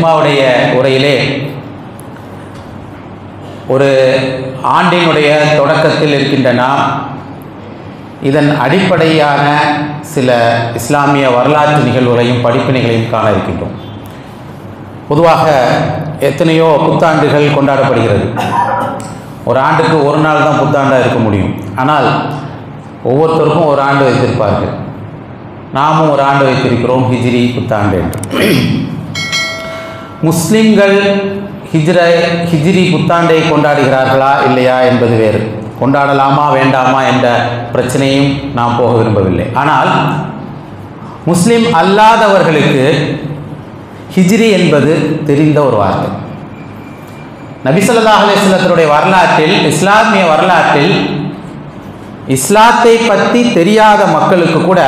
ஜும்மாவுடைய உரையிலே ஒரு ஆண்டினுடைய தொடக்கத்தில் இருக்கின்ற நாம் இதன் அடிப்படையான சில இஸ்லாமிய வரலாற்று நிகழ்வுகளையும் படிப்பினைகளையும் காண இருக்கின்றோம். பொதுவாக எத்தனையோ புத்தாண்டுகள் கொண்டாடப்படுகிறது. ஒரு ஆண்டுக்கு ஒரு நாள் தான் புத்தாண்டாக இருக்க முடியும். ஆனால் ஒவ்வொருத்தருக்கும் ஒரு ஆண்டு வைத்திருப்பார்கள். நாமும் ஒரு ஆண்டு வைத்திருக்கிறோம், ஹிஜ்ரி புத்தாண்டு என்று. முஸ்லிம்கள் ஹிஜ்ரி புத்தாண்டை கொண்டாடுகிறார்களா இல்லையா என்பது வேறு. கொண்டாடலாமா வேண்டாமா என்ற பிரச்சனையும் நாம் போக விரும்பவில்லை. ஆனால் முஸ்லிம் அல்லாதவர்களுக்கு ஹிஜ்ரி என்பது தெரிந்த ஒரு வார்த்தை. நபி ஸல்லல்லாஹு அலைஹி வஸல்லத்துடைய வரலாற்றில், இஸ்லாமிய வரலாற்றில் இஸ்லாத்தை பற்றி தெரியாத மக்களுக்கு கூட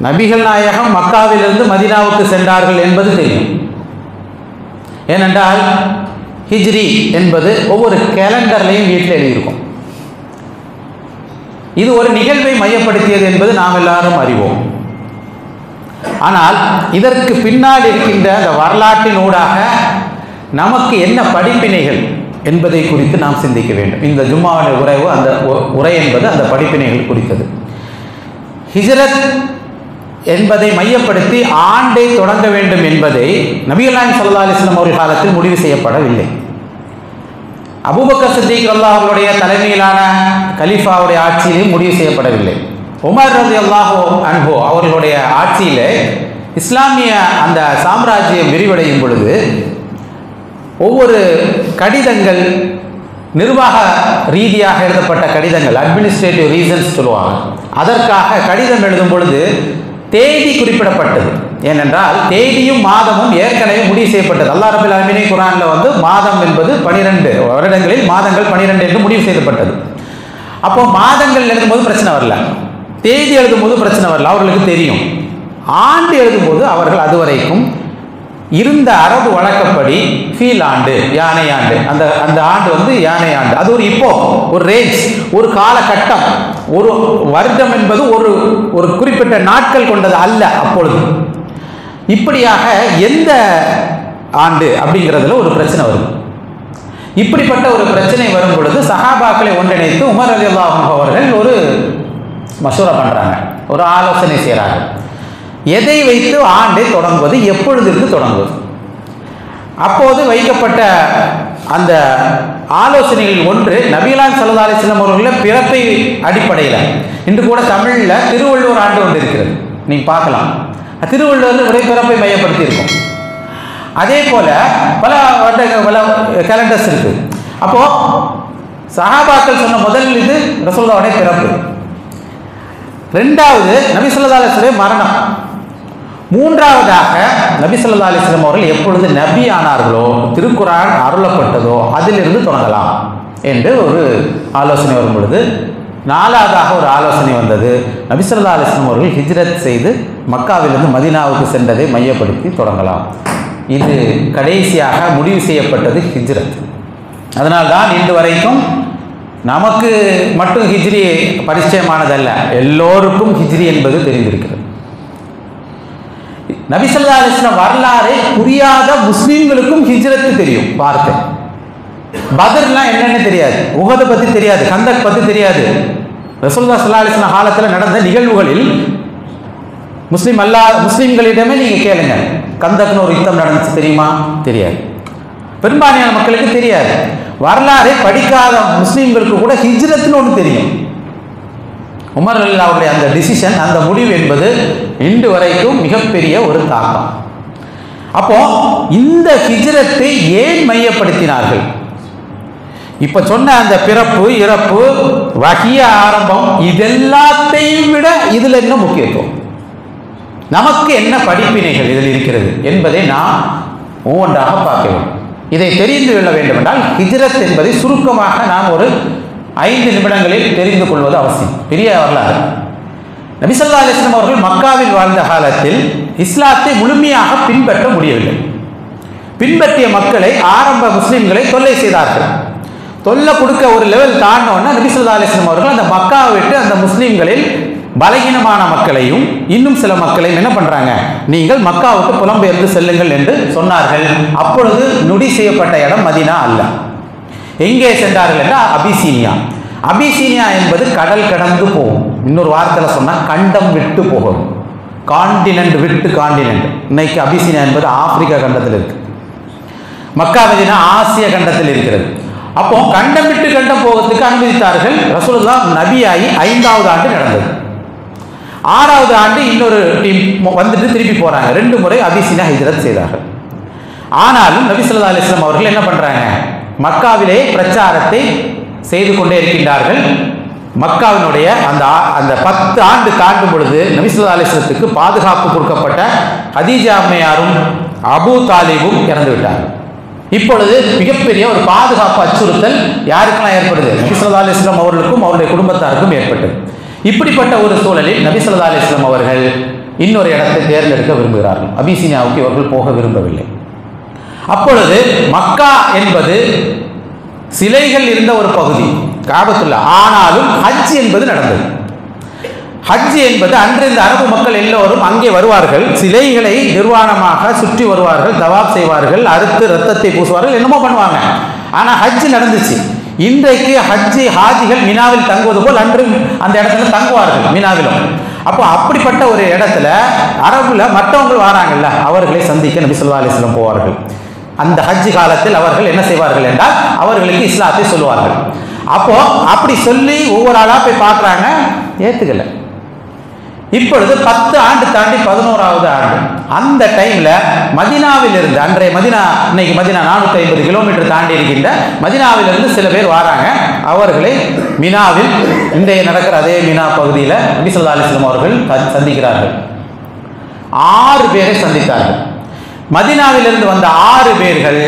நபிகள் நாயகம் மக்காவிலிருந்து மதீனாவுக்கு சென்றார்கள் என்பது தெரியும். ஏனென்றால் ஹிஜ்ரி என்பது ஒவ்வொரு கேலண்டர்லையும் வீட்டில் எழுதியிருக்கும். இது ஒரு நிகழ்வை மையப்படுத்தியது என்பது நாம் எல்லாரும் அறிவோம். ஆனால் இதற்கு பின்னால் இருக்கின்ற அந்த வரலாற்றின் ஊடாக நமக்கு என்ன படிப்பினைகள் என்பதை குறித்து நாம் சிந்திக்க வேண்டும். இந்த ஜும்மாவுடைய உரை என்பது அந்த படிப்பினைகள் குறித்தது. ஹிஜ்ரத் என்பதை மையப்படுத்தி ஆண்டை தொடங்க வேண்டும் என்பதை நபிகள் நாயகம் ஸல்லல்லாஹு அலைஹி வஸல்லம் அவர்கள் காலத்தில் முடிவு செய்யப்படவில்லை. அபூபக்கர் சித்திக் ரலியல்லாஹு அவர்களுடைய தலைமையிலான கலீஃபாவுடைய ஆட்சியிலும் முடிவு செய்யப்படவில்லை. உமர் ரலியல்லாஹு அன்ஹு அவர்களுடைய ஆட்சியிலே இஸ்லாமிய அந்த சாம்ராஜ்யம் விரிவடையும் பொழுது ஒவ்வொரு கடிதங்கள், நிர்வாக ரீதியாக எழுதப்பட்ட கடிதங்கள், அட்மினிஸ்ட்ரேட்டிவ் ரீசன்ஸ் சொல்லுவாங்க, அதற்காக கடிதம் எழுதும் பொழுது தேதி குறிப்பிடப்பட்டது. ஏனென்றால் தேதியும் மாதமும் ஏற்கனவே முடிவு செய்யப்பட்டது. அல்லாஹ் ரப்பல் ஆலமீன் குர்ஆனில் மாதம் என்பது 12 வருடங்களில் மாதங்கள் 12 என்று முடிவு செய்யப்பட்டது. அப்போ மாதங்கள் எழுதும்போது பிரச்சனை வரல, தேதி எழுதும்போது பிரச்சனை வரல, அவர்களுக்கு தெரியும். ஆண்டு எழுதும்போது அவர்கள் அதுவரைக்கும் இருந்த அரபு வழக்கப்படி ஃபீல் ஆண்டு, யானை ஆண்டு, அந்த ஆண்டு யானை ஆண்டு. அது ஒரு ரேஞ்ச், ஒரு காலகட்டம். ஒரு வருடம் என்பது ஒரு குறிப்பிட்ட நாட்கள் கொண்டது அல்ல. அப்பொழுது இப்படியாக எந்த ஆண்டு அப்படிங்கிறதுல ஒரு பிரச்சனை வருது. இப்படிப்பட்ட ஒரு பிரச்சனை வரும் பொழுது சஹாபாக்களை ஒன்றிணைத்து உமர் ரலியல்லாஹு அன்ஹு அவர்கள் ஒரு மசூரா பண்றாங்க, ஒரு ஆலோசனை செய்கிறாங்க. எதை வைத்து ஆண்டை தொடங்குவது, எப்பொழுதிற்கு தொடங்குவது? அப்போது வைக்கப்பட்ட அந்த ஆலோசனைகளில் ஒன்று நபிகள் ஸல்லல்லாஹு அலைஹி வஸல்லம் அவர்களுடைய பிறப்பை அடிப்படையில். இன்று கூட தமிழில் திருவள்ளுவர் ஆண்டு ஒன்று இருக்கிறது, நீங்கள் பார்க்கலாம். திருவள்ளுவர் ஒரே பிறப்பை மையப்படுத்தி இருக்கும். அதே போல பல கேலண்டர்ஸ் இருக்கு. அப்போ சஹாபாக்கள் சொன்ன முதல் இது ரசூலுல்லாஹ்வுடைய பிறப்பு, ரெண்டாவது நபி ஸல்லல்லாஹு அலைஹி வஸல்லம் மரணம், மூன்றாவதாக நபி ஸல்லல்லாஹு அலைஹி வஸல்லம் அவர்கள் எப்பொழுது நபி ஆனார்களோ, திருக்குர்ஆன் அருளப்பட்டதோ அதிலிருந்து தொடங்கலாம் என்று ஒரு ஆலோசனை வரும் பொழுது, நாலாவதாக ஒரு ஆலோசனை வந்தது, நபி ஸல்லல்லாஹு அலைஹி வஸல்லம் அவர்கள் ஹிஜ்ரத் செய்து மக்காவிலிருந்து மதீனாவுக்கு சென்றதை மையப்படுத்தி தொடங்கலாம். இது கடைசியாக முடிவு செய்யப்பட்டது ஹிஜ்ரத். அதனால்தான் இன்று வரைக்கும் நமக்கு மட்டும் ஹிஜ்ரி பரிச்சயமானதல்ல, எல்லோருக்கும் ஹிஜ்ரி என்பது தெரிந்திருக்கிறது. நபி ஸல்லல்லாஹு அலைஹி வஸல்லம் வரலாறை புரியாத முஸ்லிம்களுக்கும் ஹிஜ்ரத் தெரியும். வார்த்தை பத்ர்லாம் என்னன்னு தெரியாது, உஹதை பற்றி தெரியாது, கந்தக் பற்றி தெரியாது. ரசூலுல்லாஹி ஸல்லல்லாஹு அலைஹி வஸல்லம் காலத்தில் நடந்த நிகழ்வுகளில் முஸ்லிம்களிடமே நீங்கள் கேளுங்க, கந்தக்னு ஒரு யுத்தம் நடந்துச்சு தெரியுமா? தெரியாது. பெரும்பான்மையான மக்களுக்கு தெரியாது. வரலாறை படிக்காத முஸ்லிம்களுக்கு கூட ஹிஜ்ரத்னு ஒன்று தெரியும். உமர் ரலியல்லாஹுடைய அந்த டிசிஷன், அந்த முடிவு என்பது இன்று வரைக்கும் மிகப்பெரிய ஒரு தாக்கம். அப்போ இந்த ஹிஜ்ரத்தை ஏன் மையப்படுத்தினார்கள்? இப்ப சொன்ன அந்த பிறப்பு, இறப்பு, வஹிய ஆரம்பம், இதெல்லாத்தையும் விட இதுல என்ன முக்கியத்துவம், நமக்கு என்ன படிப்பினைகள் இதில் இருக்கிறது என்பதை நாம் ஒவ்வொன்றாக பார்க்க வேண்டும். இதை தெரிந்து கொள்ள வேண்டும் என்றால் ஹிஜ்ரத் என்பதை சுருக்கமாக நாம் ஒரு 5 நிமிடங்களில் தெரிந்து கொள்வது அவசியம். பெரிய வரலாறு. நபி ஸல்லல்லாஹு அலைஹி வஸல்லம் அவர்கள் மக்காவில் வாழ்ந்த காலத்தில் இஸ்லாத்தை முழுமையாக பின்பற்ற முடியவில்லை. பின்பற்றிய மக்களை, ஆரம்ப முஸ்லிம்களை தொல்லை செய்தார்கள். தொல்லை கொடுக்க ஒரு லெவல் தாண்டினோன்னா நபி ஸல்லல்லாஹு அலைஹி வஸல்லம் அவர்கள் அந்த மக்காவை விட்டு அந்த முஸ்லிம்களில் பலகீனமான மக்களையும் இன்னும் சில மக்களையும் என்ன பண்றாங்க, நீங்கள் மக்காவுக்கு புலம்பெயர்ந்து செல்லுங்கள் என்று சொன்னார்கள். அப்பொழுது நொடி செய்யப்பட்ட இடம் மதீனா அல்ல. எங்கே சென்றார்கள் என்றால் அபிசீனியா. அபிசீனியா என்பது கடல் கடந்து போகும். இன்னொரு வார்த்தையில் சொன்னால் கண்டம் விட்டு போகும். காண்டினென்ட் விட்டு காண்டினென்ட். இன்னைக்கு அபிசீனியா என்பது ஆப்பிரிக்கா கண்டத்தில் இருக்கு. மக்கா மதீனா ஆசிய கண்டத்தில் இருக்கிறது. அப்போ கண்டம் விட்டு கண்டம் போகிறதுக்கு அனுமதித்தார்கள். ரசூலுல்லாஹ் நபியாகி 5வது ஆண்டு நடந்தது. 6வது ஆண்டு இன்னொரு டீம் வந்துட்டு திருப்பி போறாங்க. 2 முறை அபிசீனியா ஹிஜ்ரத் செய்தார்கள். ஆனாலும் நபி ஸல்லல்லாஹு அலைஹி வஸல்லம் அவர்கள் என்ன பண்றாங்க, மக்காவிலே பிரச்சாரத்தை செய்து கொண்டே இருக்கின்றார்கள். மக்காவினுடைய அந்த 10 ஆண்டு தாண்டும் பொழுது நபி ஸல்லல்லாஹு அலைஹி வஸல்லத்துக்கு பாதுகாப்பு கொடுக்கப்பட்ட ஹதீஜா அம்மையாரும் அபூ தாலிபும் இறந்து விட்டார்கள். இப்பொழுது மிகப்பெரிய ஒரு பாதுகாப்பு அச்சுறுத்தல் யாருக்கெல்லாம் ஏற்படுது, நபி ஸல்லல்லாஹு அலைஹி வஸல்லம் அவர்களுக்கும் அவருடைய குடும்பத்தாருக்கும் ஏற்பட்டது. இப்படிப்பட்ட ஒரு சூழலில் நபி ஸல்லல்லாஹு அலைஹி வஸல்லம் அவர்கள் இன்னொரு இடத்தை தேர்ந்தெடுக்க விரும்புகிறார்கள். அபிசீனியாவுக்கு இவர்கள் போக விரும்பவில்லை. அப்பொழுது மக்கா என்பது சிலைகள் இருந்த ஒரு பகுதி, காபத்துல்லா. ஆனாலும் ஹஜ் என்பது நடந்தது. ஹஜ் என்பது அன்று இந்த அரபு மக்கள் எல்லோரும் அங்கே வருவார்கள், சிலைகளை நிர்வாணமாக சுற்றி வருவார்கள், தவாப் செய்வார்கள், அறுத்து ரத்தத்தை பூசுவார்கள், என்னமோ பண்ணுவாங்க. ஆனால் ஹஜ் நடந்துச்சு. இன்றைக்கு ஹாஜிகள் மினாவில் தங்குவது போல் அன்று அந்த இடத்துல தங்குவார்கள் மினாவிலும். அப்போ அப்படிப்பட்ட ஒரு இடத்துல அரபுல மற்றவங்க வராங்கல்ல, அவர்களை சந்திக்க நபி ஸல்லல்லாஹு அலைஹி வஸல்லம் போவார்கள். அந்த ஹஜ் காலத்தில் அவர்கள் என்ன செய்வார்கள் என்றால் அவர்களுக்கு இஸ்லாத்தை சொல்லுவார்கள். அப்போ அப்படி சொல்லி ஒவ்வொரு ஆளா போய் பார்க்குறாங்க, ஏற்றுக்கல. இப்பொழுது 10 ஆண்டு தாண்டி 11வது ஆண்டு அந்த டைம்ல மதீனாவில் இருந்து, அன்றைய மதீனா, இன்னைக்கு மதீனா 450 கிலோமீட்டர் தாண்டி இருக்கின்ற மதீனாவிலிருந்து சில பேர் வராங்க. அவர்களை மினாவில், இன்றைய நடக்கிற அதே மினா பகுதியில் நபி ஸல்லல்லாஹு அலைஹி வஸல்லம் அவர்கள் சந்திக்கிறார்கள். 6 பேரை சந்தித்தார்கள். மதீனாவிலிருந்து வந்த 6 பேர்கள்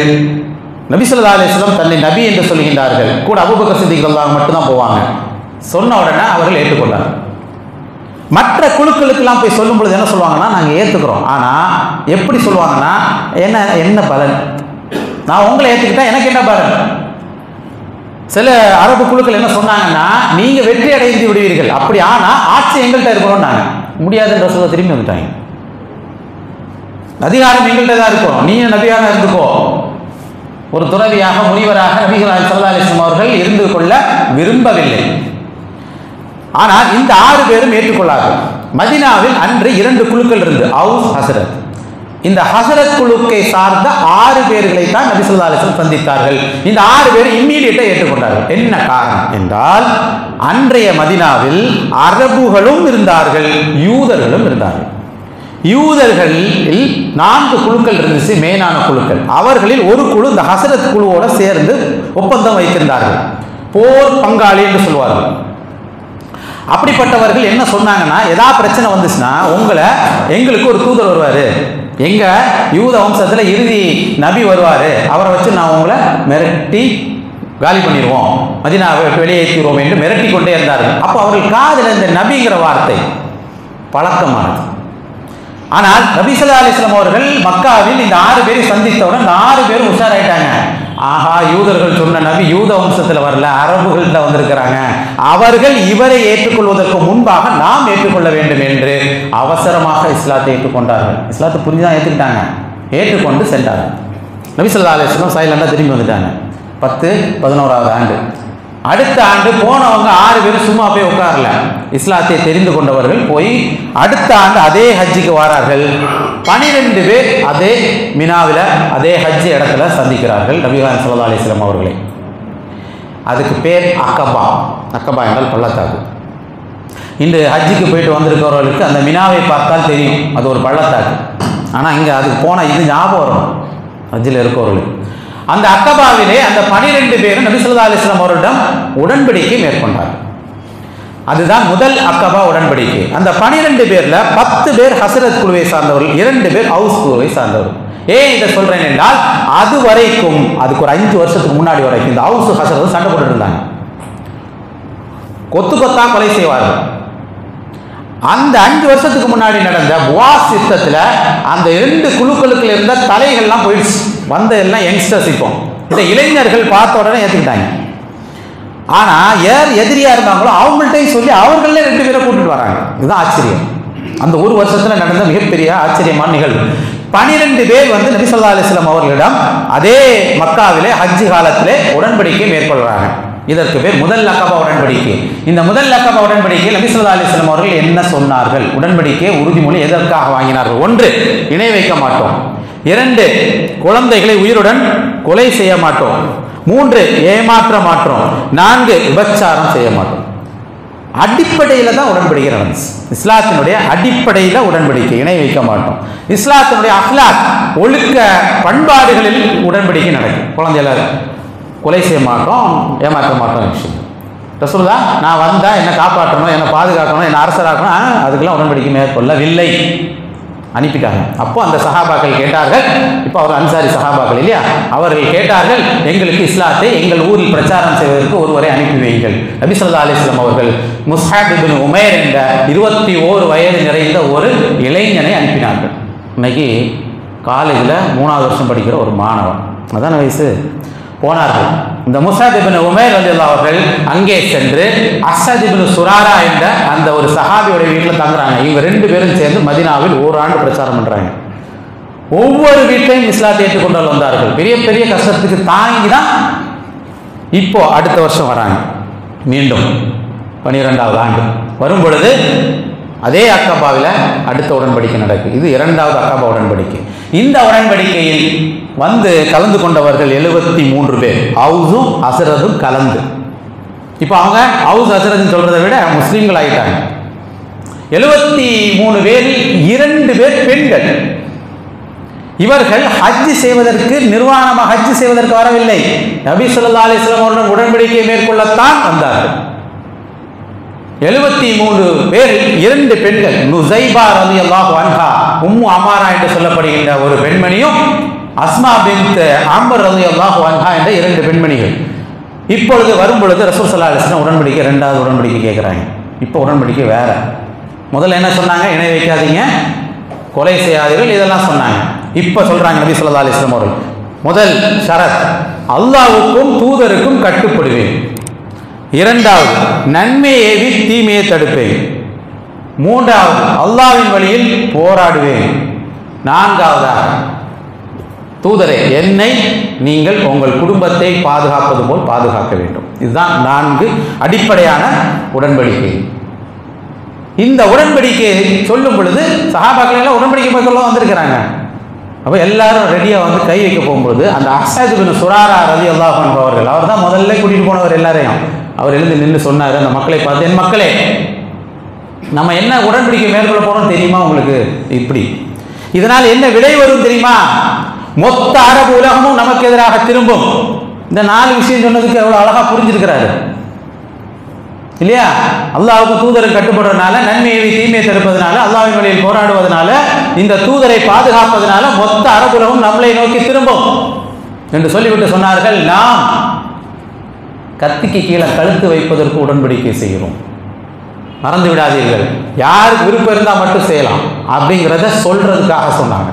நபி ஸல்லல்லாஹு அலைஹி வஸல்லம் தன்னை நபி என்று சொல்கின்றார்கள். கூட அபூபக்கர் சித்திக் ரலியல்லாஹு மட்டும்தான் போவாங்க. சொன்ன உடனே அவர்கள் ஏற்றுக்கொண்டார்கள். மற்ற குழுக்களுக்கெல்லாம் போய் சொல்லும் பொழுது என்ன சொல்லுவாங்கன்னா, நாங்கள் ஏற்றுக்கிறோம். ஆனால் எப்படி சொல்லுவாங்கன்னா, என்ன பலன், நான் உங்களை ஏற்றுக்கிட்டா எனக்கு என்ன பலன். சில அரபு குழுக்கள் என்ன சொன்னாங்கன்னா, நீங்கள் வெற்றி அடைந்து விடுவீர்கள், அப்படி ஆனால் ஆட்சி எங்கள்கிட்ட இருக்கணும்னு. நாங்கள் முடியாதுன்ற சொல்ல திரும்பி வந்துட்டாங்க. அதிகாரம் எங்கள்கிட்ட தான் இருக்கும், நீ நபியாக இருந்துக்கோ. ஒரு துறவியாக முனிவராக நபி ஸல்லல்லாஹு அலைஹி வஸல்லம் அவர்கள் இருந்து கொள்ள விரும்பவில்லை. ஆனால் இந்த 6 பேரும் ஏற்றுக்கொள்ளார்கள். மதீனாவில் அன்று 2 குழுக்கள் இருந்து, அவுஸ், ஹஸரத். இந்த ஹஸரத் குழுக்கை சார்ந்த 6 பேர்களை தான் நபி ஸல்லல்லாஹு அலைஹி வஸல்லம் சந்தித்தார்கள். இந்த 6 பேர் இம்மீடியட்டாக ஏற்றுக்கொண்டார்கள். என்ன காரணம் என்றால், அன்றைய மதீனாவில் அரபுகளும் இருந்தார்கள், யூதர்களும் இருந்தார்கள். யூதர்களில் 4 குழுக்கள் இருந்துச்சு, மேலான குழுக்கள். அவர்களில் ஒரு குழு இந்த ஹஸரத் குழுவோட சேர்ந்து ஒப்பந்தம் வைத்திருந்தார்கள், போர் பங்காளி என்று சொல்வார்கள். அப்படிப்பட்டவர்கள் என்ன சொன்னாங்கன்னா, ஏதாவது பிரச்சனை வந்துச்சுன்னா எங்களுக்கு ஒரு தூதர் வருவார், எங்கள் யூத வம்சத்தில் இறுதி நபி வருவார், அவரை வச்சு நான் உங்களை மிரட்டி காலி பண்ணிடுவோம், மதீனாவை வெளியேற்றிடுவோம் என்று மிரட்டி கொண்டே இருந்தார்கள். அப்போ அவர்கள் காதில் இந்த நபிங்கிற வார்த்தை பழக்கமானது. ஆனால் நபி ஸல்லல்லாஹு அலைஹி வஸல்லம் அவர்கள் மக்காவில் இந்த 6 பேரை சந்தித்தவுடன் இந்த 6 பேரும் உஷாராயிட்டாங்க. ஆஹா, யூதர்கள் சொன்ன நபி யூத வம்சத்தில் வரல, அரபுகள்கிட்ட வந்திருக்கிறாங்க, அவர்கள் இவரை ஏற்றுக்கொள்வதற்கு முன்பாக நாம் ஏற்றுக்கொள்ள வேண்டும் என்று அவசரமாக இஸ்லாத்தை ஏற்றுக்கொண்டார்கள். இஸ்லாத்தை புரிஞ்சுதான் ஏற்றுக்கிட்டாங்க, ஏற்றுக்கொண்டு சென்றார்கள். நபி ஸல்லல்லாஹு அலைஹி வஸல்லம் சைலண்டாக திரும்பி வந்துட்டாங்க. 10, 11வது ஆண்டு. அடுத்த ஆண்டு போனவங்க 6 பேரும் சும்மா போய் உட்காரல, இஸ்லாத்தை தெரிந்து கொண்டவர்கள் போய் அடுத்த ஆண்டு அதே ஹஜ்ஜுக்கு வரார்கள். 12 பேர் அதே மினாவில் அதே ஹஜ் இடத்துல சந்திக்கிறார்கள் நபிகள் ஸல்லல்லாஹு அலைஹி வஸல்லம் அவர்களை. அதுக்கு பேர் அக்கபா. அக்கபா என்றால் பள்ளத்தாக்கு. இன்று ஹஜ்ஜுக்கு போயிட்டு வந்திருக்கிறவர்களுக்கு அந்த மினாவை பார்த்தால் தெரியும், அது ஒரு பள்ளத்தாக்கு. ஆனால் இங்கே அதுக்கு போனால் இது ஞாபகம் வரும் ஹஜ்ஜில் இருக்கிறவர்களுக்கு. அந்த அக்கபாவிலே அந்த 12 பேரும் நபி ஸல்லல்லாஹு அலைஹி வஸல்லம் அவர்களிடம் உடன்படிக்கை மேற்கொண்டார்கள். அதுதான் முதல் அக்கபா உடன்படிக்கை. அந்த 12 பேர்ல 10 பேர் ஹஸரத் குழுவை சார்ந்தவர்கள், 2 பேர் அவுஸ் குழுவை சார்ந்தவர்கள். ஏன் இதை சொல்றேன் என்றால், அது வரைக்கும், அதுக்கு ஒரு 5 வருஷத்துக்கு முன்னாடி வரைக்கும் இந்த அவுஸ் ஹஸரத் சண்டை போட்டு இருந்தாங்க, கொத்து கொத்தா கொலை செய்வார்கள். அந்த 5 வருஷத்துக்கு முன்னாடி நடந்த புவாஸ் யுத்தத்தில் அந்த 2 குழுக்களுக்கு இருந்த தலைகள்லாம் போயிடுச்சு. வந்த எல்லாம் யங்ஸ்டர்ஸ். இப்போ இந்த இளைஞர்கள் பார்த்த உடனே ஏற்றுக்கிட்டாங்க. ஆனால் யார் எதிரியாக இருந்தாங்களோ அவங்கள்ட்டையும் சொல்லி அவர்களே 2 பேரை கூட்டிட்டு வராங்க. இதுதான் ஆச்சரியம். அந்த ஒரு வருஷத்தில் நடந்த மிகப்பெரிய ஆச்சரியமான நிகழ்வு. 12 பேர் வந்து நபி ஸல்லல்லாஹு அலைஹி வஸல்லம் அவர்களிடம் அதே மக்காவிலே ஹஜ் காலத்திலே உடன்படிக்கை மேற்கொள்கிறாங்க. இதற்கு பேர் முதல் அக்கபா உடன்படிக்கை. இந்த முதல் அக்கபா உடன்படிக்கை நபி ஸல்லல்லாஹு அலைஹி வஸல்லம் அவர்கள் என்ன சொன்னார்கள்? உடன்படிக்கை உறுதிமொழி எதற்காக வாங்கினார்கள்? 1, இணை வைக்க மாட்டோம். 2, குழந்தைகளை உயிருடன் கொலை செய்ய மாட்டோம். 3, ஏமாற்ற மாட்டோம். 4, விபச்சாரம் செய்ய மாட்டோம். அடிப்படையில் தான் உடன்படிக்கை நடந்துச்சு. இஸ்லாத்தினுடைய அடிப்படையில் உடன்படிக்கை, இணை வைக்க மாட்டோம். இஸ்லாத்தினுடைய அஹ்லாக் ஒழுக்க பண்பாடுகளில் உடன்படிக்கை நடக்கும். குழந்தைகளை கொலை செய்ய மாட்டோம், ஏமாற்ற மாட்டோம் விஷயம். ரசூலுல்லாஹ் நான் வந்தால் என்னை காப்பாற்றணும், என்னை பாதுகாக்கணும், என்னை அரசராக்கணும், அதுக்கெல்லாம் உடன்படிக்கை மேற்கொள்ளவில்லை, அனுப்பிட்டாங்க. அப்போ அந்த சஹாபாக்கள் கேட்டார்கள், இப்போ அவர் அன்சாரி சஹாபாக்கள் இல்லையா, அவர்கள் கேட்டார்கள், எங்களுக்கு இஸ்லாத்தை எங்கள் ஊரில் பிரச்சாரம் செய்வதற்கு ஒருவரை அனுப்பி வையுங்கள். நபி ஸல்லல்லாஹு அலைஹி வஸல்லம் அவர்கள் முஸ்அப் இப்னு உமைர் என்ற 21 வயது நிறைந்த ஒரு இளைஞனை அனுப்பினார்கள். இன்னைக்கு காலேஜில் 3வது வருஷம் படிக்கிற ஒரு மாணவன், அதான வயசு. போனார்கள். இந்த முஸ்அப் இப்னு உமைர் ரலியல்லாஹு அவர்கள் அங்கே சென்று அஸத் இப்னு சுராரா என்ற அந்த ஒரு சஹாபியோட வீட்டில் தங்குறாங்க. இவங்க 2 பேரும் சேர்ந்து மதீனாவில் 1 ஆண்டு பிரச்சாரம் பண்றாங்க. ஒவ்வொரு வீட்டையும் இஸ்லாத்தை ஏற்றுக்கொண்டு வந்தார்கள். பெரிய பெரிய கஷ்டத்துக்கு தாங்கி தான் இப்போ அடுத்த வருஷம் வராங்க. மீண்டும் 12வது ஆண்டு வரும் பொழுது அதே அக்கபாவில் அடுத்த உடன்படிக்கை நடக்கு. இது 2வது அக்கபா உடன்படிக்கை. இந்த உடன்படிக்கையில் வந்து கலந்து கொண்டவர்கள் 73 பேர், ஹவுஸும் ஹஸ்ரதும் கலந்து. இப்போ அவங்க ஹவுஸ் ஹஸ்ரத்னு சொல்றதை விட முஸ்லீம்கள் ஆகிட்டாங்க. 73 பேரில் 2 பேர் பெண்கள். இவர்கள் ஹஜ் செய்வதற்கு, நிர்வாணமாக ஹஜ் செய்வதற்கு வரவில்லை, நபி ஸல்லல்லாஹு அலைஹி வஸல்லம் அவருடன் உடன்படிக்கை மேற்கொள்ளத்தான் வந்தார்கள். 73 பேரில் 2 பெண்கள், நுஸைபா ரலியல்லாஹு அன்ஹா, உம்மு அமாரா என்று சொல்லப்படுகின்ற ஒரு பெண்மணியும், அஸ்மா பின்த் அம்ர் ரலியல்லாஹு அன்ஹா என்ற 2 பெண்மணிகள். இப்பொழுது வரும் பொழுது ரசூல் ஸல்லல்லாஹு அலைஹி வஸல்லம் உடன்படிக்கை 2வது உடன்படிக்கை கேட்குறாங்க. இப்போ உடன்படிக்கை வேற. முதல்ல என்ன சொன்னாங்க? இணை வைக்காதீங்க, கொலை செய்யாதீர்கள், இதெல்லாம் சொன்னாங்க. இப்போ சொல்றாங்க நபி ஸல்லல்லாஹு அலைஹி வஸல்லம் அவர்கள், முதல் ஷரத் அல்லாஹ்வுக்கும் தூதருக்கும் கட்டுப்படுவேன். 2வது நன்மையை ஏவி தீமையை தடுப்பேன். 3வது அல்லாஹ்வின் வழியில் போராடுவேன். 4வதாக தூதரே, என்னை நீங்கள் உங்கள் குடும்பத்தை பாதுகாப்பது போல் பாதுகாக்க வேண்டும். இதுதான் 4 அடிப்படையான உடன்படிக்கை. இந்த உடன்படிக்கையை சொல்லும் பொழுது சஹாபாக்கள் எல்லாம் உடன்படிக்கை மக்கள் வந்திருக்கிறாங்க. அப்போ எல்லாரும் ரெடியாக வந்து கை வைக்க போகும்போது அந்த அஸத் இப்னு சுராரா ரலியல்லாஹு அன்ஹு அவர்கள், அவர் தான் முதல்ல கூட்டிகிட்டு போனவர் எல்லாரையும். அவர் எழுந்து நின்று சொன்னார் அந்த மக்களை பார்த்து, என் மக்களே, நம்ம என்ன உடன்படிக்கை மேற்கொள்ள போகிறோம் தெரியுமா உங்களுக்கு? இப்படி இதனால் என்ன விடை வரும் தெரியுமா? மொத்த அரபு உலகமும் நமக்கு எதிராக திரும்பும். இந்த 4 விஷயம் சொன்னதுக்கு எவ்வளோ அழகாக புரிஞ்சிருக்கிறாரு இல்லையா? அல்லாஹ்வுக்கு தூதரை கட்டுப்படுறதுனால, நன்மையை தீமையை தடுப்பதனால, அல்லாஹ்வின் வழியில் போராடுவதனால, இந்த தூதரை பாதுகாப்பதனால மொத்த அரபு உலகம் நம்மளை நோக்கி திரும்பும் என்று சொல்லிவிட்டு சொன்னார்கள், நாம் கத்திக்கு கீழே கழுத்து வைப்பதற்கு உடன்படிக்கை செய்கிறோம், மறந்து விடாதீர்கள், யாருக்கு விருப்பம் இருந்தால் மட்டும் செய்யலாம் அப்படிங்கிறத சொல்றதுக்காக சொன்னாங்க.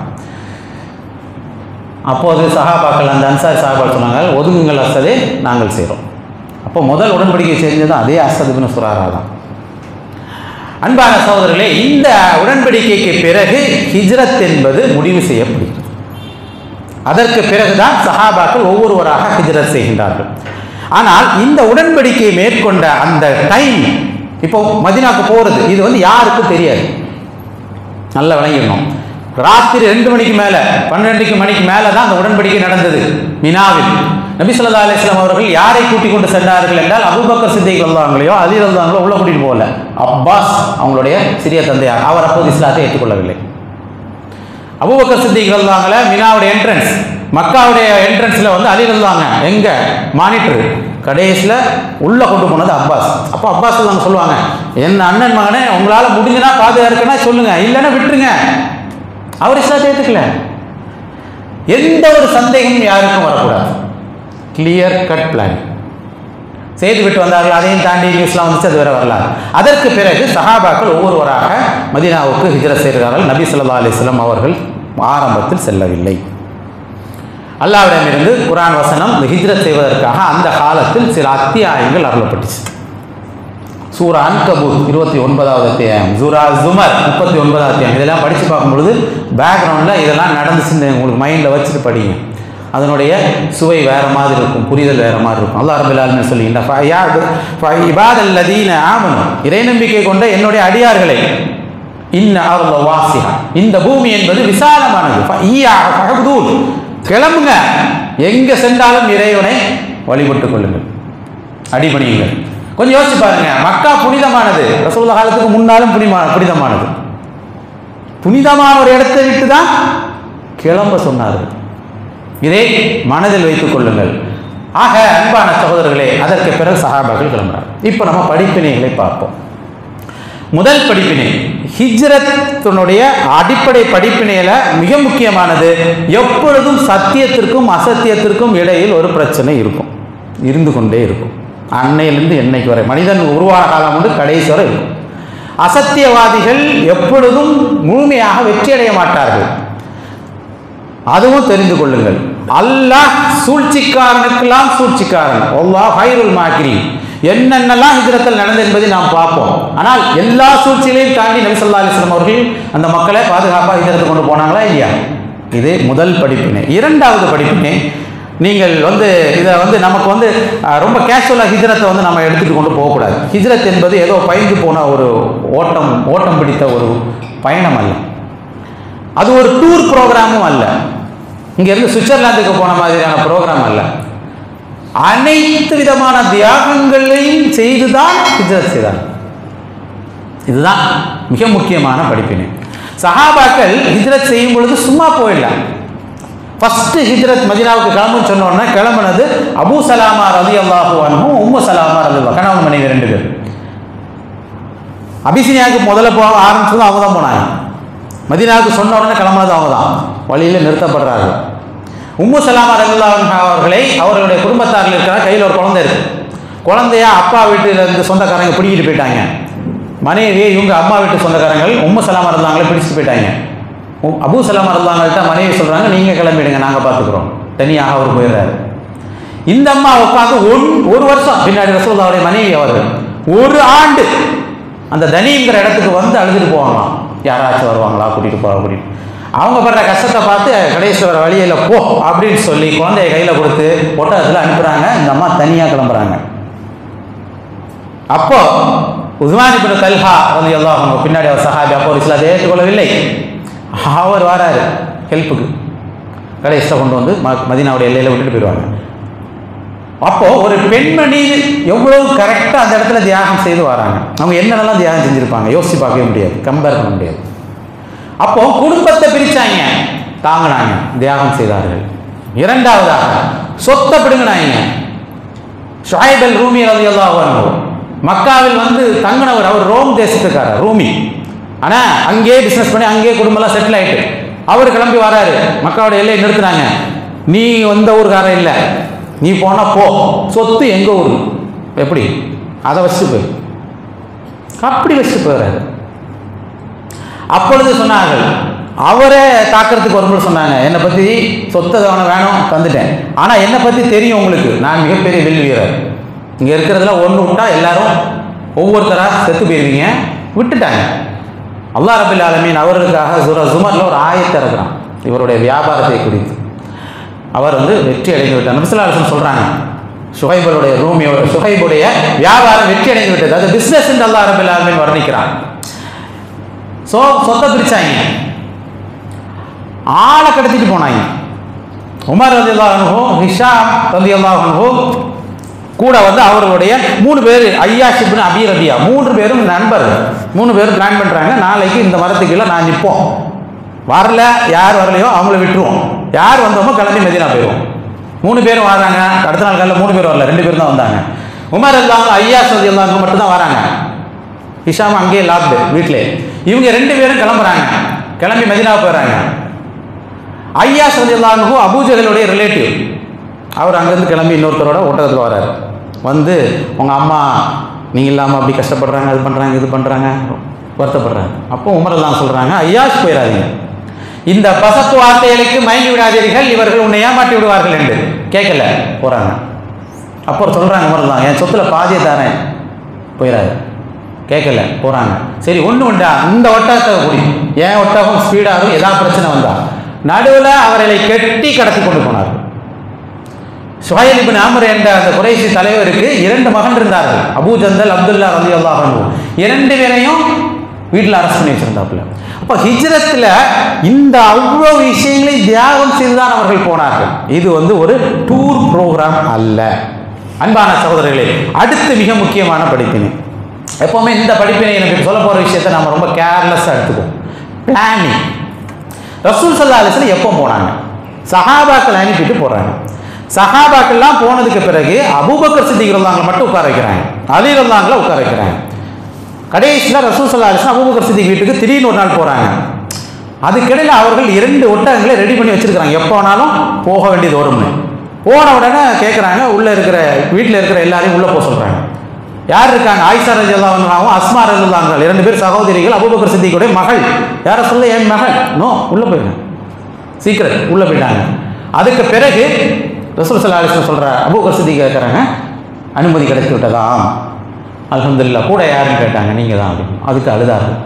அப்போது சஹாபாக்கள், அந்த அன்சாரி சஹாபாக்கள் சொன்னாங்க, ஒதுங்குங்கள் அஸதே, நாங்கள் செய்கிறோம். அப்போ முதல் உடன்படிக்கை செஞ்சது அதே அஸத் இப்னு சுராரா தான். அன்பான சகோதரர்களே, இந்த உடன்படிக்கைக்கு பிறகு ஹிஜ்ரத் என்பது முடிவு செய்யப்படுகிறது. அதற்கு பிறகுதான் சஹாபாக்கள் ஒவ்வொருவராக ஹிஜ்ரத் செய்கின்றார்கள். ஆனால் இந்த உடன்படிக்கையை மேற்கொண்ட அந்த டைம், இப்போ மதீனாவுக்கு போகிறது, இது வந்து யாருக்கும் தெரியாது. நல்லா விளங்கிடணும். ராத்திரி 2 மணிக்கு மேலே, 12 மணிக்கு மேலே தான் அந்த உடன்படிக்கை நடந்தது மினாவில். நபி ஸல்லல்லாஹு அலைஹி வஸல்லம் அவர்கள் யாரை கூட்டிக் கொண்டு சென்றார்கள் என்றால், அபூபக்கர் சித்திக் ரலியல்லாஹு அலி ரலியல்லாஹு உள்ள கூட்டிட்டு போகல, அப்பாஸ் அவங்களுடைய சிறிய தந்தையார், அவர் அப்போது இஸ்லாத்தை ஏற்றுக்கொள்ளவில்லை. அபூபக்கர் சித்திக் ரலியல்லாஹு மினாவுடைய என்ட்ரன்ஸ், மக்காவுடைய என்ட்ரன்ஸில் வந்து அலி ரலியல்லாஹு எங்க மானிட்டர், கடைசியில் உள்ளே கொண்டு போனது அப்பாஸ். அப்போ அப்பாஸ் அவங்க சொல்லுவாங்க, என் அண்ணன் மகனே, உங்களால் முடிஞ்சுனா பாதுகாப்புனா சொல்லுங்க, இல்லைன்னா விட்டுருங்க. அவர் இஸ்லாத்தை ஏற்றுக்கல. எந்த ஒரு சந்தேகமும் யாருக்கும் வரக்கூடாது. கிளியர் கட் பிளான் செய்து விட்டு வந்தார்கள். அதையும் தாண்டி நியூஸ்லாம் வந்துச்சு, அது வேற வரலாறு. அதற்கு பிறகு சஹாபாக்கள் ஒவ்வொருவராக மதீனாவுக்கு ஹிஜ்ரத் செய்கிறார்கள். நபி ஸல்லல்லாஹு அலைஹி வஸல்லம் அவர்கள் ஆரம்பத்தில் செல்லவில்லை. அல்லாஹ்விடமிருந்து குர்ஆன் வசனம் ஹிஜ்ரத் செய்வதற்காக அந்த காலத்தில் சில அத்தியாயங்கள் அருளப்பட்டுச்சு. சூரா அன்கபூத் 29வது அத்தியாயம், சூரா ஜுமர் 39வது அத்தியாயம், இதெல்லாம் படித்து பார்க்கும்பொழுது பேக்ரவுண்டில் இதெல்லாம் நடந்துச்சுன்னு உங்களுக்கு மைண்டில் வச்சுட்டு படிங்க. அதனுடைய சுவை வேறு மாதிரி இருக்கும், புரிதல் வேறு மாதிரி இருக்கும். அல்லாஹ் ரப்பல் ஆலமீன் சொல்லுகின்றார், இபாதல்லதீன ஆமனு, இறை நம்பிக்கை கொண்ட என்னுடைய அடியார்களை, இன்ன அர்த வாசிஹா, இந்த பூமி என்பது விசாலமானது, கிளம்புங்க, எங்கே சென்றாலும் இறைவனை வழிபட்டுக் கொள்ளுங்கள், அடிபணியுங்கள். கொஞ்சம் யோசிச்சு பாருங்க, மக்கா புனிதமானது, ரசூலுல்லாஹ் காலத்துக்கு முன்னாலும் புனிதமானது. புனிதமான ஒரு இடத்தை விட்டு தான் கிளம்ப சொன்னார்கள். இதை மனதில் வைத்துக் கொள்ளுங்கள். ஆக அன்பான சகோதரர்களே, அதற்கு பிறகு சஹாபாக்கள் கிளம்புறாங்க. இப்போ நம்ம படிப்பினைகளை பார்ப்போம். முதல் படிப்பினை, ஹிஜ்ரத்தினுடைய அடிப்படை படிப்பினையில மிக முக்கியமானது, எப்பொழுதும் சத்தியத்திற்கும் அசத்தியத்திற்கும் இடையில் ஒரு பிரச்சனை இருக்கும், இருந்து கொண்டே இருக்கும். அன்னையிலிருந்து என்னைக்கு வரை, மனிதன் உருவான காலம் வந்து கடைசி வரை இருக்கும். அசத்தியவாதிகள் எப்பொழுதும் முழுமையாக வெற்றியடைய மாட்டார்கள், அதுவும் தெரிந்து கொள்ளுங்கள். அல்லாஹ் சூழ்ச்சிக்காரனுக்கெல்லாம் சூழ்ச்சிக்காரன், அல்லாஹ் ஹைருல் மாக்கிரீன். என்னென்னலாம் ஹிஜ்ரத்தில் நடந்தது என்பதை நாம் பார்ப்போம். ஆனால் எல்லா சூழ்ச்சிகளையும் தாண்டி நபி ஸல்லல்லாஹு அலைஹி வஸல்லம் அவர்கள் அந்த மக்களை பாதுகாப்பாக ஹிஜ்ரத்து கொண்டு போனாங்களா இல்லையா? இது முதல் படிப்பினை. இரண்டாவது படிப்பினை, நீங்கள் இதை நமக்கு ரொம்ப கேஷுவலாக ஹிஜ்ரத்தை நம்ம எடுத்துகிட்டு கொண்டு போகக்கூடாது. ஹிஜ்ரத் என்பது ஏதோ பயந்து போன ஒரு ஓட்டம் பிடித்த ஒரு பயணம் அல்ல, அது ஒரு டூர் ப்ரோக்ராமும் அல்ல, இங்கேருந்து சுவிட்சர்லாந்துக்கு போன மாதிரியான ப்ரோக்ராம் அல்ல. அனைத்து விதமான தியாகங்களையும் செய்துதான் ஹிஜ்ரத் செய்தார். இதுதான் மிக முக்கியமான படிப்பினை. சஹாபாக்கள் ஹிஜ்ரத் செய்யும் பொழுது சும்மா போயிடலாம். ஃபர்ஸ்ட் ஹிஜ்ரத் மதீனாவுக்கு கிளம்புன்னு சொன்ன உடனே கிளம்புனது அபூ சலாமா ரலியல்லாஹு அன்ஹு, உம்மு சலாமா ரலியல்லாஹு, கணவன் மனைவி 2 பேர். அபிசினியாவுக்கு முதல்ல போக ஆரம்பிச்சதும் அவங்க தான் போனாங்க. மதீனாவுக்கு சொன்ன உடனே கிளம்புனது அவங்க தான், வழியில் நிறுத்தப்படுறார்கள். உம்மு சலாமா ரலியல்லாஹு அன்ஹா அவர்களை அவர்களுடைய குடும்பத்தாரில் இருக்கிற கையில் ஒரு குழந்தை இருக்கு. குழந்தைய அப்பா வீட்டிலிருந்து சொந்தக்காரங்க பிடிக்கிட்டு போயிட்டாங்க. மனைவியை இவங்க அம்மா வீட்டு சொந்தக்காரங்கள் உம்மு சலாமா ரலியல்லாஹு பிடிச்சிட்டு போயிட்டாங்க. அபூ சலாமா ரலியல்லாஹு மனைவி சொல்றாங்க, நீங்க கிளம்பிடுங்க, நாங்க பார்த்துக்கிறோம். தனியாக அவர் போயிடுறாரு. இந்த அம்மா உட்காந்து ஒரு வருஷம் பின்னாடி ரசூலுல்லாஹ்வுடைய மனைவி அவர்கள் 1 ஆண்டு அந்த தனிங்கிற இடத்துக்கு அழுதுட்டு போவாங்களாம். யாராச்சும் வருவாங்களா, கூட்டிட்டு அவங்க படுற கஷ்டத்தை பார்த்து கடைசி வர வழியில் போ அப்படின்னு சொல்லி குழந்தைய கையில் கொடுத்து ஒட்டகத்தில் அனுப்புகிறாங்க. இந்த அம்மா தனியாக கிளம்புறாங்க. அப்போ உஸ்மான் இப்னு தல்ஹா ரலியல்லாஹு அன்ஹு, பின்னாடி அவர் சஹாபி, அப்போ இஸ்லாத்தை ஏற்றுக்கொள்ளவில்லை. அவர் வராரு ஹெல்ப்புக்கு, கடைசியில் கொண்டு வந்து மதீனாவுடைய எல்லையில் விட்டுட்டு போயிடுவாங்க. அப்போ ஒரு பெண்மணி எவ்வளவு கரெக்டாக அந்த இடத்துல தியாகம் செய்து வராங்க. அவங்க என்னென்னலாம் தியாகம் செஞ்சுருப்பாங்க யோசிச்சு பார்க்கவே முடியாது, கம்பேர் பண்ண முடியாது. அப்போ குடும்பத்தை பிரிச்சாங்க, தாங்கினாங்க, தியாகம் செய்தார்கள். இரண்டாவதாக சொத்தை பிடுங்கினாங்க. ஷுஐப் அல் ரூமி ரலியல்லாஹு அன்ஹு மக்காவில் தங்கினவர். அவர் ரோம் தேசத்துக்காரர், ரூமி. ஆனால் அங்கேயே பிஸ்னஸ் பண்ணி அங்கேயே குடும்பம்லாம் செட்டில் ஆகிட்டு அவர் கிளம்பி வராரு. மக்காவோட எல்லையை நிறுத்தினாங்க. நீ வந்த ஊருக்காரன் இல்லை, நீ போனால் போ, சொத்து எங்கள் ஊர், எப்படி அதை வச்சுட்டு போய் அப்படி வச்சுட்டு போயிடுறாரு. அப்பொழுது சொன்னார்கள், அவரே தாக்கிறதுக்கு வரும்போது சொன்னாங்க, என்னை பற்றி சொத்தை வேணும் தந்துட்டேன், ஆனால் என்னை பற்றி தெரியும் உங்களுக்கு, நான் மிகப்பெரிய வில் வீரர், இங்கே இருக்கிறதுல ஒன்று விட்டா எல்லாரும் ஒவ்வொருத்தராக செத்து போயிருவீங்க, விட்டுட்டாங்க. அல்லாஹ் ரப்பில் ஆலமீன் அவர்களுக்காக சூரா ஜுமர்ல ஒரு ஆயத்தை இருக்கிறான் இவருடைய வியாபாரத்தை குறித்து. அவர் வெற்றி அடைந்து விட்டார். நபி ஸல்லல்லாஹு அலைஹி வஸல்லம் சொல்கிறாங்க, ஷுஹைபுடைய வியாபாரம் வெற்றி அடைந்து விட்டது, அது பிஸ்னஸ் என்று அல்லாஹ் ரப்பில் ஆலமீன் வர்ணிக்கிறான். சொத்தை பிரிச்சாங்க, ஆளை கடத்திட்டு போனாங்க. உமர் ரலியல்லாஹு அன்ஹு, ஹிஷாம் ரலியல்லாஹு அன்ஹு கூட அவர்களுடைய 3 பேர், ஐயாஷ் இப்னு அபி ரபியா, 3 பேரும் நண்பர்கள். 3 பேரும் பிளான் பண்ணுறாங்க, நாளைக்கு இந்த மரத்துக்குள்ள நான் நிற்போம், வரல யார் வரலையோ அவங்கள விட்டுருவோம், யார் வந்தோமோ கிளம்பி மதீனா போயிடுவோம். 3 பேரும் வராங்க. அடுத்த நாள் காலையில் 3 பேர் வரல, 2 பேர் தான் வந்தாங்க. உமர் ரலியல்லாஹு, ஐயாஷ் ரலியல்லாஹு அன்ஹு மட்டும் தான் வராங்க. ஹிஷாம் அங்கேயே லாக்டு வீட்டிலே. இவங்க 2 பேரும் கிளம்புறாங்க, கிளம்பி மதீனா போயிடறாங்க. ஐயாஷ் ரலியல்லாஹு அன்ஹு அபூஜஹலுடைய ரிலேட்டிவ், அவர் அங்கேருந்து கிளம்பி இன்னொருத்தரோட ஒட்டகத்தில் வராரு. உங்கள் அம்மா நீங்கள் இல்லாமல் அப்படி கஷ்டப்படுறாங்க, அது பண்ணுறாங்க, இது பண்ணுறாங்க, வருத்தப்படுறாங்க. அப்போ உமர் எல்லாம் சொல்கிறாங்க, ஐயாஷ் போயிடாதீங்க, இந்த பசத்து வார்த்தைகளுக்கு மயங்கி விடாதீர்கள், இவர்கள் உன்னை ஏமாற்றி விடுவார்கள் என்று. கேட்கல, போறாங்க. அப்புறம் சொல்றாங்க, மறந்தான் என் சொத்துல பாதியை தரேன், போயிடாது. கேட்கல, போறாங்க. சரி ஒண்ணு உண்டா, இந்த ஒட்டகத்தை கூடி, ஏன் ஒட்டகம் ஸ்பீடாகும், ஏதாவது பிரச்சனை வந்தா நடுவில் அவர்களை கெட்டி கடத்தி கொண்டு போனார்கள். சுஹைல் இப்னு அம்ர் என்ற அந்த குறைஷி தலைவருக்கு 2 மகன் இருந்தார்கள், அபூ ஜந்தல், அப்துல்லா ரலியல்லாஹு அன்ஹு. 2 பேரையும் வீட்டில் அரெஸ்ட் பண்ணி வச்சிருந்தாப்புல. அப்போ ஹிஜ்ரத்தில் இந்த அவ்வளவு விஷயங்களை தியாகம் செய்துதான் அவர்கள் போனார்கள். இது ஒரு டூர் ப்ரோக்ராம் அல்ல. அன்பான சகோதரர்களே, அடுத்து மிக முக்கியமான படிப்பினை. எப்பவுமே இந்த படிப்பினை எனக்கு சொல்ல போற விஷயத்தை நம்ம ரொம்ப கேர்லெஸ்ஸாக எடுத்துக்குவோம். பிளானிங். ரசூல் ஸல்லல்லாஹு அலைஹி வஸல்லம் எப்போ போனாங்க? சஹாபாக்கள் அனுப்பிட்டு போறாங்க. சஹாபாக்கள்லாம் போனதுக்கு பிறகு அபூபக்கர் சித்திக் ரலியல்லாஹு மட்டும் உட்கார வைக்கிறாங்க, அலி ரலியல்லாஹு உட்கார வைக்கிறாங்க. கடைசியில் ரசூல் ஸல்லல்லாஹு அலைஹி வஸல்லம் அபூபக்கர் சித்திக் வீட்டுக்கு திடீர்னு ஒரு நாள் போறாங்க. அதுக்கிடையில் அவர்கள் 2 ஒட்டகங்களை ரெடி பண்ணி வச்சிருக்கிறாங்க, எப்போ வேணாலும் போக வேண்டியது வரும்னு. போன உடனே கேட்குறாங்க, உள்ள இருக்கிற வீட்டில் இருக்கிற எல்லாரையும் உள்ள போக சொல்றாங்க. யார் இருக்காங்க? ஆயிஷா ரலியல்லாஹு அன்ஹாவும் அஸ்மா ரலியல்லாஹு அன்ஹா, 2 பேர் சகோதரிகள், அபூபக்கர் சித்திக்குடைய மகள். யார சொல்ல? என் மகள். நோ, உள்ள போயிட்டாங்க, சீக்கிரம் உள்ள போயிட்டாங்க. அதுக்கு பிறகு ரசூல் ஸல்லல்லாஹு அலைஹி வஸல்லம் சொல்றார், அபூபக்கர் சித்திக் கேட்குறாங்க, அனுமதி கிடைத்து விட்டதா? அல்ஹம்துலில்லாஹ். கூட யாருன்னு கேட்டாங்க, நீங்க தான் அப்படின்னு. அதுக்கு அழுதார்கள்.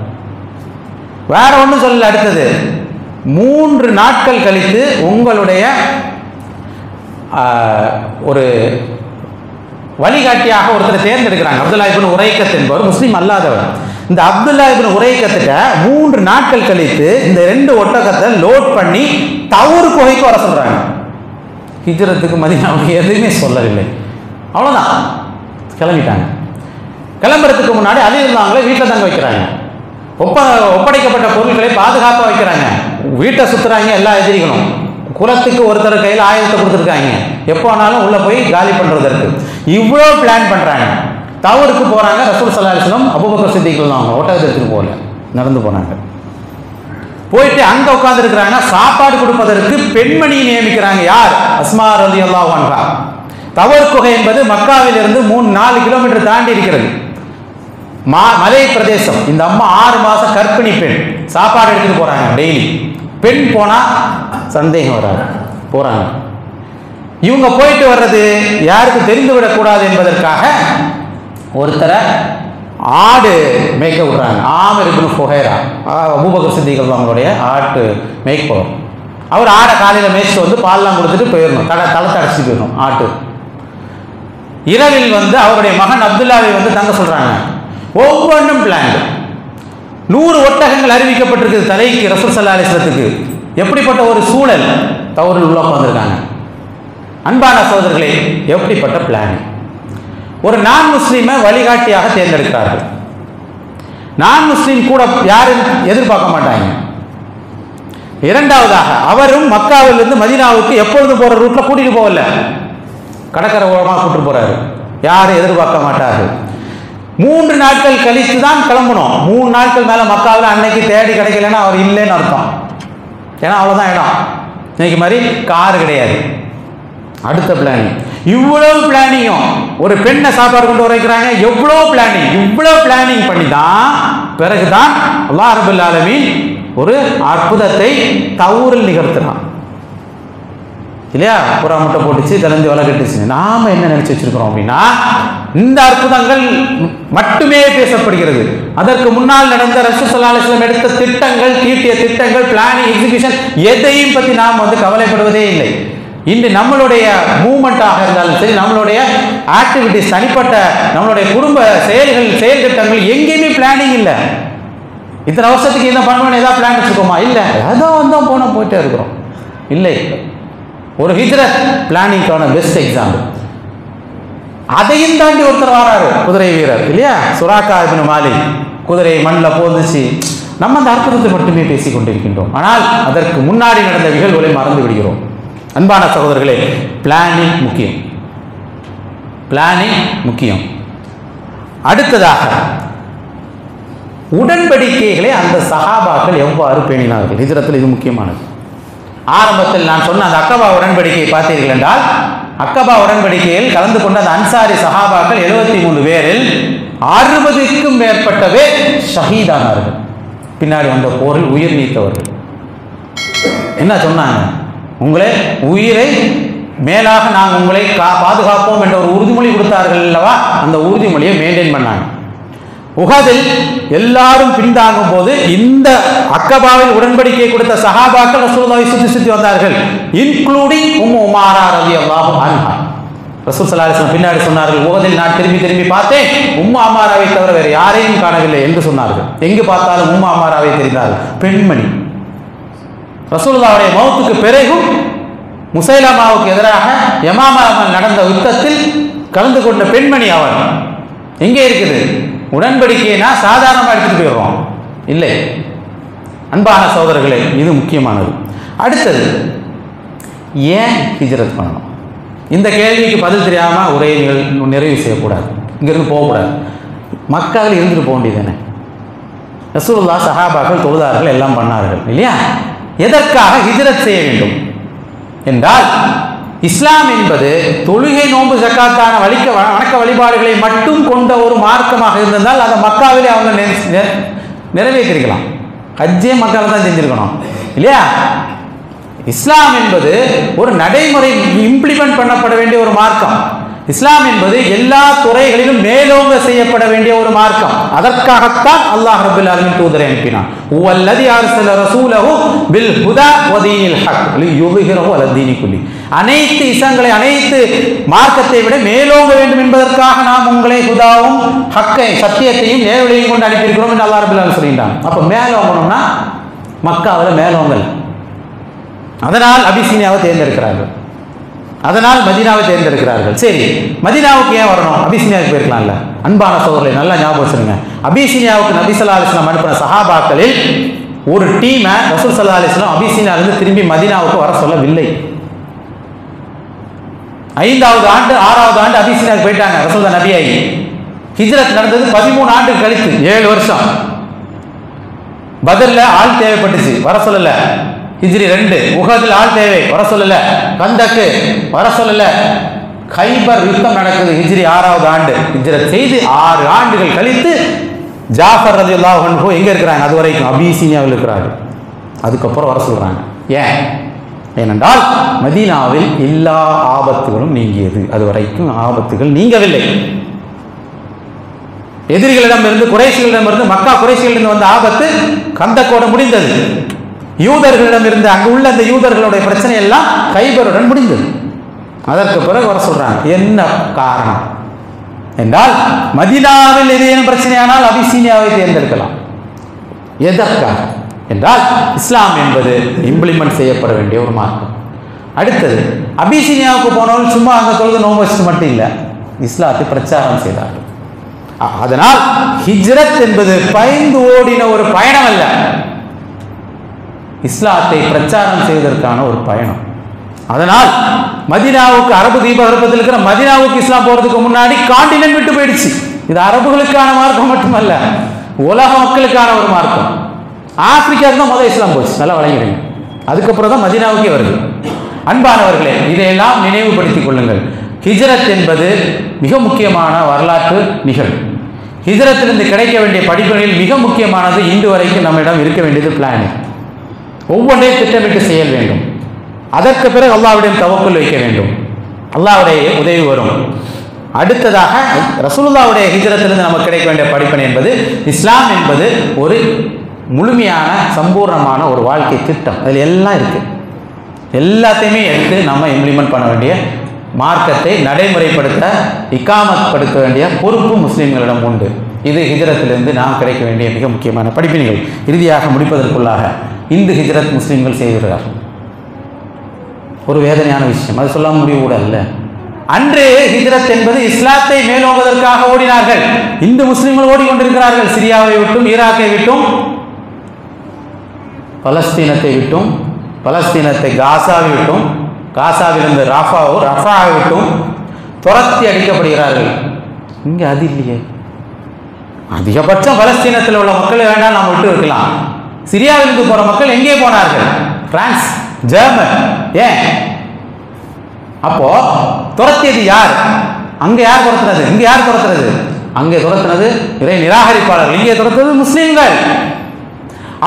வேற ஒன்றும் சொல்லல. அடுத்தது 3 நாட்கள் கழித்து உங்களுடைய ஒரு வழிகாட்டியாக ஒருத்தரை தேர்ந்தெடுக்கிறாங்க. அப்துல்லா இப்னு உரைக்கத் என்பவர் முஸ்லீம் அல்லாதவர். இந்த அப்துல்லா இப்னு உரைக்கத்திட்ட 3 நாட்கள் கழித்து இந்த 2 ஒட்டகத்தை லோட் பண்ணி தவுர் குகைக்கு வர சொல்றாங்க. ஹிஜ்ரத்துக்கு மதீனாவுக்கு எதுவுமே சொல்லவில்லை. அவ்வளோதான், கிளம்பிட்டாங்க. கிளம்புறதுக்கு முன்னாடி அலி ரலியல்லாஹு வீட்டில் தங்க வைக்கிறாங்க. ஒப்படைக்கப்பட்ட பொருட்களை பாதுகாப்பாக வைக்கிறாங்க. வீட்டை சுற்றுறாங்க எல்லா எதிரிகளும். குலத்துக்கு ஒருத்தர் கையில் ஆயுதத்தை கொடுத்துருக்காங்க, எப்போ ஆனாலும் உள்ள போய் காலி பண்ணுறதற்கு. இவ்வளோ பிளான் பண்ணுறாங்க. தவறுக்கு போகிறாங்க. ரசூல் ஸல்லல்லாஹு அலைஹி வஸல்லம் அபூபக்கர் சித்திக் அவங்க ஒட்டகத்தை எடுத்துகிட்டு போகல, நடந்து போனாங்க. போயிட்டு அங்கே உட்காந்துருக்கிறாங்க. சாப்பாடு கொடுப்பதற்கு பெண்மணியை நியமிக்கிறாங்க. யார்? அஸ்மா ரலியல்லாஹு அன்ஹா. தவர் குகை என்பது மக்காவிலிருந்து 3-4 கிலோமீட்டர் தாண்டி இருக்கிறது, மலை பிரதேசம். இந்த அம்மா 6 மாதம் கர்ப்பிணி பெண். சாப்பாடு எடுத்துட்டு போறாங்க டெய்லி. பெண் போனா சந்தேகம் வராது, போறாங்க. இவங்க போயிட்டு வர்றது யாருக்கும் தெரிந்து விடக்கூடாது என்பதற்காக ஒருத்தரை ஆடு மேய்க்க விடுறாங்க. ஆமிர் இப்னு ஃபுஹைரா, அபூபக்கர் சித்திக் அவங்களுடைய ஆட்டு மேய்ப்பவர். அவர் ஆடை காலையில் மேய்ச்சிட்டு வந்து பால்லாம் கொடுத்துட்டு போயிடணும், தளத்தை அடைச்சிட்டு போயிடணும் ஆட்டு. இரவில் அவருடைய மகன் அப்துல்லாவை தங்க சொல்றாங்க. ஒவ்வொன்றும் பிளான். 100 ஒட்டகங்கள் அறிவிக்கப்பட்டிருக்கு தலைக்கு ரசூல் ஸல்லல்லாஹு அலைஹி வஸல்லத்துக்கு. எப்படிப்பட்ட ஒரு சூழல்! தவறில் உள்ள உட்கார்ந்திருக்காங்க. அன்பான சகோதரர்களே, எப்படிப்பட்ட பிளான்! ஒரு நான் முஸ்லீமை வழிகாட்டியாக தேர்ந்தெடுக்கிறார்கள். நான் முஸ்லீம் கூட யாரும் எதிர்பார்க்க மாட்டாங்க. இரண்டாவதாக, அவரும் மக்காவிலிருந்து மதீனாவுக்கு எப்பொழுதும் போற ரூட்ல கூட்டிட்டு போகல, கடற்கரை ஓரமாக கூட்டிட்டு போறாரு. யாரும் எதிர்பார்க்க மாட்டார்கள். 3 நாட்கள் கழித்து தான் கிளம்பணும். 3 நாட்கள் மேல மக்காவில் அன்னைக்கு தேடி கிடைக்கலன்னா அவர் இல்லைன்னு அர்த்தம். ஏன்னா அவ்வளவுதான் இடம். இன்னைக்கு மாதிரி கார் கிடையாது. அடுத்த பிளானிங். இவ்வளவு பிளானிங்கும் ஒரு பெண்ணை சாப்பாடு கொண்டு வரைக்கிறாங்க. எவ்வளோ பிளானிங்! இவ்வளவு பிளானிங் பண்ணி தான் பிறகுதான் அல்லாஹ் ரப்பல் ஆலமீன் ஒரு அற்புதத்தை தவுரில் நிகழ்த்துறான் இல்லையா? புறா முட்டை போட்டுச்சு, திறந்து வலை கட்டுச்சு. நாம என்ன நினைச்சு வச்சிருக்கிறோம் அப்படின்னா, இந்த அற்புதங்கள் மட்டுமே பேசப்படுகிறது. அதற்கு முன்னால் நடந்த ரசூல் ஸல்லல்லாஹு அலைஹி வஸல்லம் எடுத்த திட்டங்கள், தீட்டிய திட்டங்கள், பிளானிங், எக்ஸிகியூஷன் எதையும் பற்றி நாம் கவலைப்படுவதே இல்லை. இன்று நம்மளுடைய மூவ்மெண்ட்டாக இருந்தாலும் சரி, நம்மளுடைய ஆக்டிவிட்டிஸ், தனிப்பட்ட நம்மளுடைய குடும்ப செயல்கள், செயல் திட்டங்கள் எங்கேயுமே பிளானிங் இல்லை. இத்தனை வருஷத்துக்கு என்ன பண்ணுவோன்னு ஏதாவது பிளான் வச்சுக்கோமா? இல்லை, ஏதோ வந்தோம் போனோம் போயிட்டே இருக்கிறோம். இல்லை, ஒரு ஹிஜ்ரத் பிளானிங்கான பெஸ்ட் எக்ஸாம்பிள். அதையும் தாண்டி ஒருத்தர் வராரு, குதிரை வீரர் இல்லையா? சுராக்கா இப்னு மாலிக். குதிரை மண்ணில் போந்துச்சு. நம்ம அந்த அற்புதத்தை மட்டுமே பேசிக் கொண்டிருக்கின்றோம். ஆனால் அதற்கு முன்னாடி நடந்த நிகழ்வுகளை மறந்து விடுகிறோம். அன்பான சகோதரர்களே, பிளானிங் முக்கியம். பிளானிங் முக்கியம். அடுத்ததாக, உடன்படிக்கைகளை அந்த சஹாபாக்கள் எவ்வாறு பேணினார்கள்? ஹிஜ்ரத்தில் இது முக்கியமானது. ஆரம்பத்தில் நான் சொன்ன அந்த அக்கபா உடன்படிக்கையை பார்த்தீர்கள் என்றால், அக்கபா உடன்படிக்கையில் கலந்து கொண்ட அந்த அன்சாரி சஹாபாக்கள் 73 பேரில் 60க்கும் மேற்பட்ட பேர் ஷஹீதானார்கள். பின்னாடி வந்த போரில் உயிர் நீத்தவர்கள். என்ன சொன்னாங்க? உங்களே உயிரை மேலாக நாங்கள் உங்களை பாதுகாப்போம் என்ற ஒரு உறுதிமொழி கொடுத்தார்கள் அல்லவா? அந்த உறுதிமொழியை மெயின்டைன் பண்ணாங்க. உஹதில் எல்லாரும் பின்தாங்கும் போது இந்த அக்கபாவில் உடன்படிக்கை கொடுத்த சஹாபாக்கள் ரசூலுல்லாஹி சுத்தி வந்தார்கள், இன்க்ளூடிங் உமாரா ரலியல்லாஹு அன்ஹா. ரசூல் ஸல்லல்லாஹு அலைஹி வஸல்லம் பின்னாடி சொன்னார்கள், உஹதில் நான் திரும்பி பார்த்தேன், அம்மாராவை தவிர வேறு யாரையும் காணவில்லை என்று சொன்னார்கள். எங்கு பார்த்தாலும் அம்மாராவை தெரிந்தார்கள். பெண்மணி. ரசூலுல்லாஹுடைய மௌத்துக்கு பிறகும் முசைலமாவுக்கு எதிராக யமாமாவில் நடந்த யுத்தத்தில் கலந்து கொண்ட பெண்மணி அவர். எங்கே இருக்குது? உடன்படிக்கைனா சாதாரணமாக எடுத்துட்டு போயிடுறோம் இல்லை. அன்பான சகோதரர்களே, இது முக்கியமானது. அடுத்தது, ஏன் ஹிஜ்ரத் பண்ணணும்? இந்த கேள்விக்கு பதில் தெரியாமல் ஒரே நிறைவு செய்யக்கூடாது, இங்கிருந்து போகக்கூடாது. மக்கள் இருந்துட்டு போக வேண்டியதானே. ரசூலுல்லாஹ் சஹாபாக்கள் தொழுதார்கள், எல்லாம் பண்ணார்கள் இல்லையா? எதற்காக ஹிஜ்ரத் செய்ய வேண்டும் என்றால், இஸ்லாம் என்பது தொழுகை, நோன்பு, ஜக்காத்தான வணக்க வழிபாடுகளை மட்டும் கொண்ட ஒரு மார்க்கமாக இருந்திருந்தால் அதை மக்காவிலே அவங்க நிறைவேற்றிருக்கலாம். ஹஜ்ஜே மக்காவில் தான் செஞ்சிருக்கணும் இல்லையா? இஸ்லாம் என்பது ஒரு நடைமுறை இம்ப்ளிமெண்ட் பண்ணப்பட வேண்டிய ஒரு மார்க்கம். இஸ்லாம் என்பது எல்லா துறைகளிலும் மேலோங்க செய்யப்பட வேண்டிய ஒரு மார்க்கம். அதற்காகத்தான் அல்லாஹ் ரப்பல் ஆலமீன் தூதரை அனுப்பினான். வல்லதி அர்ஸல ரசூலஹு பில் ஹுதா வ தீனில் ஹக் லியுظஹிரஹு அலா தீனி குல்லி. அனைத்து இசங்களை, அனைத்து மார்க்கத்தை விட மேலோங்க வேண்டும் என்பதற்காக நாம் உங்களை ஹுதாவும் ஹக்கை, சத்தியத்தையும் நேர்வழியையும் கொண்டு அனுப்பியிருக்கிறோம் என்று அல்லாஹ் ரப்பல் ஆலமீன் சொல்லிட்டான். அப்போ மேலோங்கணும்னா மக்காவில் மேலோங்கல். அதனால் அபிசீனியாவை தேர்ந்தெடுக்கிறார்கள், அதனால் மதீனாவை தேர்ந்தெடுக்கிறார்கள். சரி, மதீனாவுக்கு ஏன் வரணும்? அபிசீனியாவுக்கு போயிருக்கலாம்ல. அன்பான சகோதரர்களை நல்லா ஞாபகம் வச்சுருங்க. அபிசீனியாவுக்கு நபி ஸல்லல்லாஹு அலைஹி வஸல்லம் அனுப்பின சஹாபாக்களில் ஒரு டீமை ரசூல் ஸல்லல்லாஹு அலைஹி வஸல்லம் அபிசீனியாவிலிருந்து திரும்பி மதீனாவுக்கு வர சொல்லவில்லை. 5வது ஆண்டு 6வது ஆண்டு அபிசீனியாவுக்கு போயிட்டாங்க ரசூல் நபியாகி. ஹிஜ்ரத் நடந்தது 13 ஆண்டு கழித்து, 7 வருஷம். பத்ர்ல ஆள் தேவைப்பட்டுச்சு, வர சொல்லல. ஹிஜ்ரி 2. உஹதில் ஆள் தேவை, வர சொல்லல. கந்தக்கு வர சொல்லல. கைபர் யுத்தம் நடக்குது ஹிஜ்ரி 6வது ஆண்டு. ஹிஜ்ரத் செய்து 6 ஆண்டுகள் கழித்து ஜாஃபர் ரலியல்லாஹு அன்ஹு எங்க இருக்கிறாங்க? அது வரைக்கும் அபிசீனியாவில் இருக்கிறாங்க. அதுக்கப்புறம் வர சொல்றாங்க. ஏனென்றால் மதீனாவில் எல்லா ஆபத்துகளும் நீங்கியது, அது வரைக்கும் ஆபத்துகள் நீங்கவில்லை. எதிரிகளிடமிருந்து, குறைஷிகளிடமிருந்து, மக்கா குறைஷிகளிடம் வந்த ஆபத்து கந்தக்கோடு முடிந்தது. யூதர்களிடமிருந்து அங்கு உள்ள அந்த யூதர்களுடைய பிரச்சனை எல்லாம் கைபருடன் முடிந்தது. அதற்கு பிறகு வர சொல்றாங்க. என்ன காரணம் என்றால், மதீனாவில் ஏதேனும் பிரச்சனையானால் அபிசீனியாவை தேர்ந்தெடுக்கலாம். எதற்காக என்றால், இஸ்லாம் என்பது இம்ப்ளிமெண்ட் செய்யப்பட வேண்டிய ஒரு மார்க்கம். அடுத்தது, அபிசீனியாவுக்கு போனவர்கள் சும்மா அங்கே தொழுது நோன்பு வச்சு மட்டும் இல்லை, இஸ்லாத்தை பிரச்சாரம் செய்தார்கள். அதனால் ஹிஜ்ரத் என்பது பயந்து ஓடின ஒரு பயணம் அல்ல, இஸ்லாத்தை பிரச்சாரம் செய்வதற்கான ஒரு பயணம். அதனால் மதீனாவுக்கு, அரபு தீபகற்பத்தில் இருக்கிற மதீனாவுக்கு இஸ்லாம் போறதுக்கு முன்னாடி காண்டினென்ட் விட்டு போயிடுச்சு. இது அரபுகளுக்கான மார்க்கம் மட்டுமல்ல, உலக மக்களுக்கான ஒரு மார்க்கம். ஆப்பிரிக்காவுக்கு தான் முதல் இஸ்லாம் போச்சு, நல்லா வழங்கிடுங்க. அதுக்கப்புறம் தான் மதீனாவுக்கே வருது. அன்பானவர்களே, இதையெல்லாம் நினைவுபடுத்திக் கொள்ளுங்கள். ஹிஜ்ரத் என்பது மிக முக்கியமான வரலாற்று நிகழ்வு. ஹிஜ்ரத்திலிருந்து கிடைக்க வேண்டிய படிப்புகளில் மிக முக்கியமானது இன்று வரைக்கும் நம்மிடம் இருக்க வேண்டியது பிளானிங். ஒவ்வொன்றையும் திட்டமிட்டு செய்ய வேண்டும். அதற்கு பிறகு அல்லாஹ்விடம் தவக்குல் வைக்க வேண்டும், அல்லாஹ்வுடைய உதவி வரும். அடுத்ததாக ரசூலுல்லாஹ்வுடைய ஹிஜ்ரத்திலிருந்து நமக்கு கிடைக்க வேண்டிய படிப்பனை என்பது, இஸ்லாம் என்பது ஒரு முழுமையான சம்பூர்ணமான ஒரு வாழ்க்கை திட்டம். அதில் எல்லாம் இருக்கு. எல்லாத்தையுமே எடுத்து நம்ம இம்ப்ளிமெண்ட் பண்ண வேண்டிய, மார்க்கத்தை நடைமுறைப்படுத்த, இக்காமத் வேண்டிய பொறுப்பு முஸ்லீம்களிடம் உண்டு. இது ஹிஜ்ரத்திலிருந்து நாம் கிடைக்க வேண்டிய மிக முக்கியமான படிப்பினைகள். இறுதியாக முடிப்பதற்குள்ளாக, இந்த ஹிஜ்ரத் முஸ்லீம்கள் செய்கிறார்கள். ஒரு வேதனையான விஷயம், அது சொல்ல முடிய கூட இல்லை. அன்று ஹிஜ்ரத் என்பது இஸ்லாத்தை மேலோங்குவதற்காக ஓடினார்கள். இந்து முஸ்லீம்கள் ஓடிக்கொண்டிருக்கிறார்கள். சிரியாவை விட்டும், ஈராக்கை விட்டும், பலஸ்தீனத்தை விட்டும், பலஸ்தீனத்தை காசாவை விட்டும், காசாவிலிருந்து ரஃபாவை விட்டும் துரத்தி அடிக்கப்படுகிறார்கள். இங்கே அது இல்லையே. அதிகபட்சம் பலஸ்தீனத்தில் உள்ள மக்களை வேண்டாம் நாம் விட்டு இருக்கலாம். சிரியாவிலிருந்து போகிற மக்கள் எங்கே போனார்கள்? France, German. ஏன்? அப்போ துரத்தியது யார்? அங்கே யார் துரத்துறது? இங்கே யார் துரத்துறது? அங்கே துரத்துனது இறை நிராகரிப்பாளர்கள், இங்கே துரத்துறது முஸ்லீம்கள்.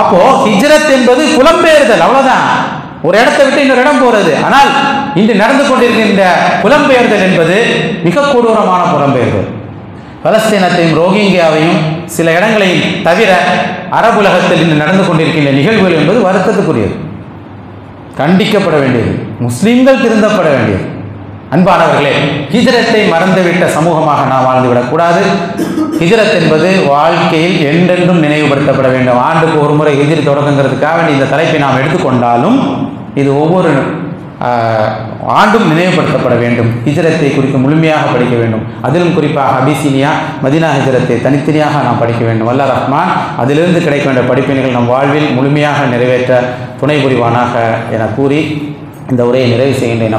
அப்போ ஹிஜ்ரத் என்பது புலம்பெயர்தல், அவ்வளவுதான். ஒரு இடத்தை விட்டு இன்னொரு இடம் போறது. ஆனால் இன்று நடந்து கொண்டிருக்கின்ற புலம்பெயர்தல் என்பது மிக கொடூரமான புலம்பெயர்தல். பலஸ்தீனத்தையும் ரோஹிங்கியாவையும் சில இடங்களையும் தவிர அரபுலகத்தில் இன்று நடந்து கொண்டிருக்கின்ற நிகழ்வுகள் என்பது வருத்தத்துக்குரியது, கண்டிக்கப்பட வேண்டியது, முஸ்லிம்கள் திருந்தப்பட வேண்டியது. அன்பானவர்களே, ஹிஜ்ரத்தை மறந்துவிட்ட சமூகமாக நாம் வாழ்ந்துவிடக்கூடாது. ஹிஜ்ரத் என்பது வாழ்க்கையில் என்றென்றும் நினைவுபடுத்தப்பட வேண்டும். ஆண்டுக்கு ஒரு முறை ஹிஜ்ரத் தொடங்குங்கிறதுக்காக வேண்டிய இந்த தலைப்பை நாம் எடுத்துக்கொண்டாலும் இது ஒவ்வொரு ஆண்டும் நினைவுபடுத்தப்பட வேண்டும். ஹிஜ்ரத்தை குறித்து முழுமையாக படிக்க வேண்டும். அதிலும் குறிப்பாக அபிசீனியா, மதீனா ஹிஜ்ரத்தை தனித்தனியாக நாம் படிக்க வேண்டும். அல்லாஹ் ரஹ்மான் அதிலிருந்து கிடைக்க வேண்டிய படிப்பினைகள் நம் வாழ்வில் முழுமையாக நிறைவேற்ற துணை புரிவானாக என கூறி இந்த உரையை நிறைவு செய்கின்றேன்.